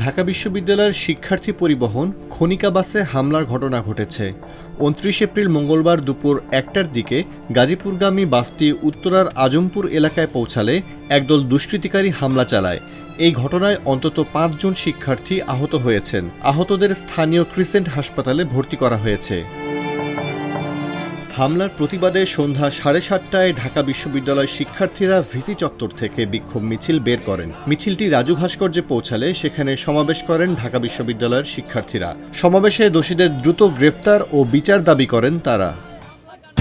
ঢাকা বিশ্ববিদ্যালয়ের শিক্ষার্থী পরিবহন খনিকা বাসে হামলার ঘটনা ঘটেছে। ২৯ এপ্রিল মঙ্গলবার দুপুর ১টার দিকে গাজীপুরগামী বাসটি উত্তরার আজমপুর এলাকায় পৌঁছালে একদল দুষ্কৃতিকারী হামলা চালায়। এই ঘটনায় অন্তত ৫ জন শিক্ষার্থী আহত হয়েছেন। আহতদের স্থানীয় ক্রিসেন্ট হাসপাতালে ভর্তি করা হয়েছে। হামলার প্রতিবাদে সন্ধ্যা ৭:৩০টায় ঢাকা বিশ্ববিদ্যালয় শিক্ষার্থীরা ভিসি চত্বর থেকে বিক্ষোভ মিছিল বের করেন। মিছিলটি রাজু ভাস্কর্যে পৌঁছালে সেখানে সমাবেশ করেন ঢাকা বিশ্ববিদ্যালয়ের শিক্ষার্থীরা। সমাবেশে দোষীদের দ্রুত গ্রেপ্তার ও বিচার দাবি করেন তারা।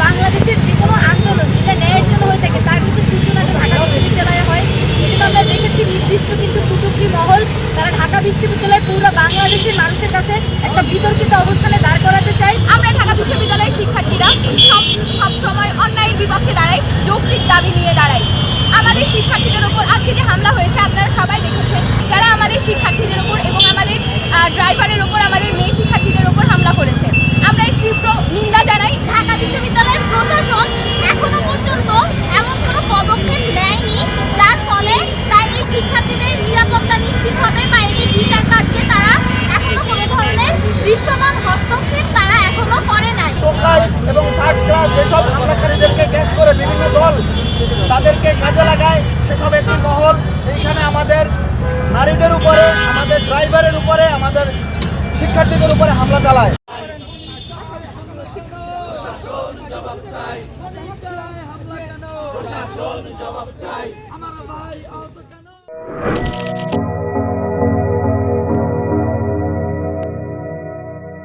বাংলাদেশের যে কোনো আন্দোলন যেটা ন্যায়ের জন্য হয়ে থাকে তার কিন্তু সূচনাটা ঢাকা বিশ্ববিদ্যালয়ে হয়। এজন্য আমরা দেখেছি নির্দিষ্ট কিছু কুচক্রী মহল তারা ঢাকা বিশ্ববিদ্যালয় পুরো বাংলাদেশের মানুষের কাছে একটা বিতর্কিত অবস্থানে দাঁড় করাতে চায়। আমরা ঢাকা বিশ্ববিদ্যালয়ের শিক্ষার্থীরা সব সময় অন্যায়ের বিপক্ষে দাঁড়াই, যৌক্তিক দাবি নিয়ে দাঁড়াই। আমাদের শিক্ষার্থীদের উপর আজকে যে হামলা হয়েছে আপনারা সবাই দেখেছেন, যারা আমাদের শিক্ষার্থীদের উপর এবং আমাদের ড্রাইভারের উপর, আমাদের মেয়ে শিক্ষার্থীদের উপর হামলা করেছে, আমরা এই তীব্র নিন্দা জানাই। ঢাকা বিশ্ববিদ্যালয়ের প্রশাসন এখনো পর্যন্ত এমন কোনো পদক্ষেপ নেয়নি যার ফলে তাই এই শিক্ষার্থীদের নিরাপত্তা নিশ্চিত হবে বা এটি বিচার কার্যে তারা এখনো কোনো ধরনের দৃশ্যমান হস্তক্ষেপ তারা এখনো করে নাই। টোকাই এবং থার্ড ক্লাস যেসব হামলাকারীদেরকে গ্যাস করে বিভিন্ন দল তাদেরকে কাজে লাগায়, সেসব একটি মহল এইখানে আমাদের নারীদের উপরে, আমাদের ড্রাইভারের উপরে, আমাদের শিক্ষার্থীদের উপরে হামলা চালায়। জবাব চাই। আমার ভাই